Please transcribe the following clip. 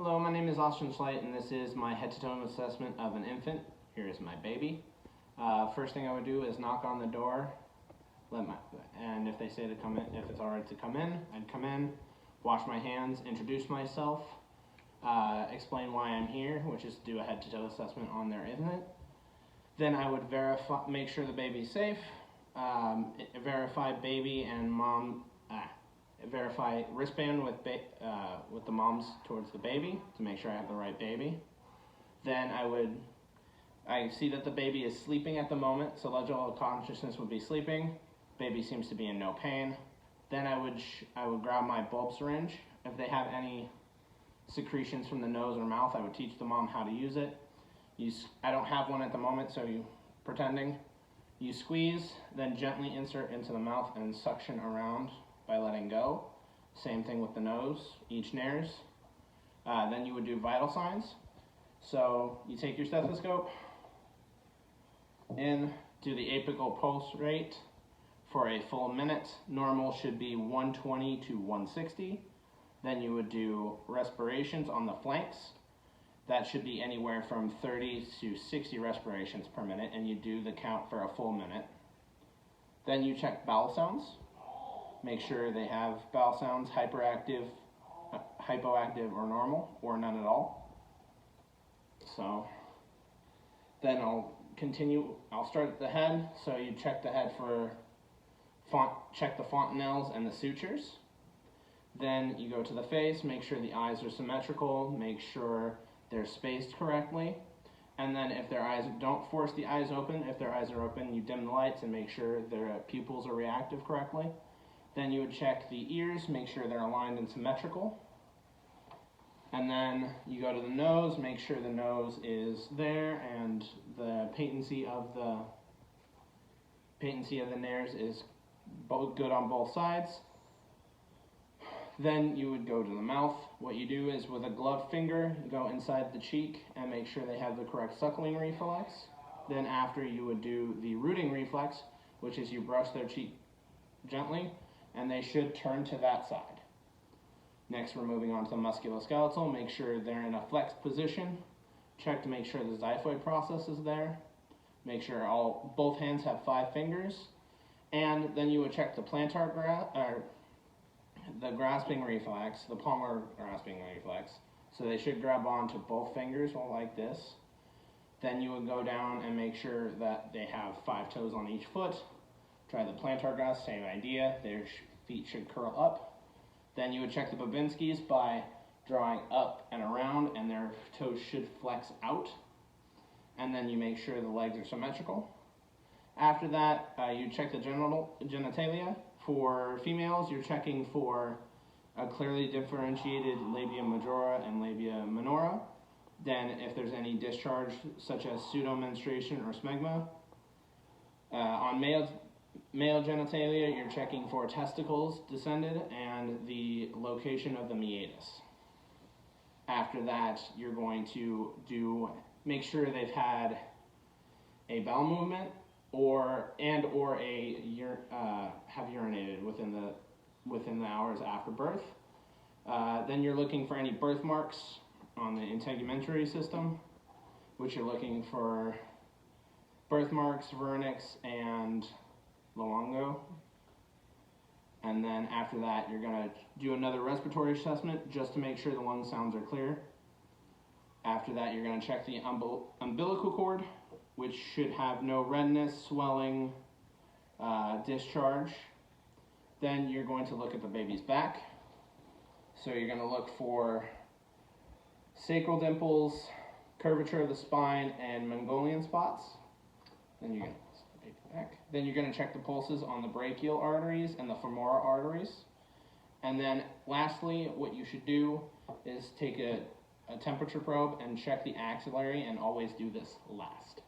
Hello, my name is Austin Schleight, and this is my head-to-toe assessment of an infant. Here is my baby. First thing I would do is knock on the door, and if they say to come in, if it's alright to come in, I'd come in, wash my hands, introduce myself, explain why I'm here, which is to do a head-to-toe assessment on their infant. Then I would make sure the baby's safe, verify baby and mom. Verify wristband with the mom's towards the baby to make sure I have the right baby. Then I see that the baby is sleeping at the moment, so legible consciousness would be sleeping. Baby seems to be in no pain. Then I would grab my bulb syringe. If they have any secretions from the nose or mouth, I would teach the mom how to use it. I don't have one at the moment, so pretending. You squeeze, then gently insert into the mouth and suction around by letting go. Same thing with the nose, each nares. Then you would do vital signs. So you take your stethoscope in, do the apical pulse rate for a full minute. Normal should be 120 to 160. Then you would do respirations on the flanks. That should be anywhere from 30 to 60 respirations per minute, and you do the count for a full minute. Then you check bowel sounds. Make sure they have bowel sounds, hyperactive, hypoactive, or normal, or none at all. So then I'll start at the head. So you check the head for check the fontanelles and the sutures. Then you go to the face, make sure the eyes are symmetrical, make sure they're spaced correctly. And then if their eyes, don't force the eyes open. If their eyes are open, you dim the lights and make sure their pupils are reactive correctly. Then you would check the ears, make sure they're aligned and symmetrical. And then you go to the nose, make sure the nose is there and the patency of the nares is good on both sides. Then you would go to the mouth. What you do is with a gloved finger, you go inside the cheek and make sure they have the correct suckling reflex. Then after, you would do the rooting reflex, which is you brush their cheek gently, and they should turn to that side. Next, we're moving on to the musculoskeletal. Make sure they're in a flexed position. Check to make sure the xiphoid process is there. Make sure both hands have 5 fingers. And then you would check the plantar the grasping reflex, the palmar grasping reflex. So they should grab onto both fingers like this. Then you would go down and make sure that they have 5 toes on each foot. Try the plantar grasp, same idea. Their feet should curl up. Then you would check the Babinskis by drawing up and around, and their toes should flex out. And then you make sure the legs are symmetrical. After that, you check the genitalia. For females, you're checking for a clearly differentiated labia majora and labia minora. Then if there's any discharge, such as pseudomenstruation or smegma. On male genitalia, you're checking for testicles descended and the location of the meatus. After that, you're going to make sure they've had a bowel movement or have urinated within the hours after birth. Then you're looking for any birthmarks on the integumentary system, which you're looking for birthmarks, vernix, and Luongo. And then after that, you're going to do another respiratory assessment just to make sure the lung sounds are clear. After that, you're going to check the umbilical cord, which should have no redness, swelling, discharge. Then you're going to look at the baby's back. So you're going to look for sacral dimples, curvature of the spine, and Mongolian spots. Then you're going to Then you're going to check the pulses on the brachial arteries and the femoral arteries. And then lastly, what you should do is take a temperature probe and check the axillary, and always do this last.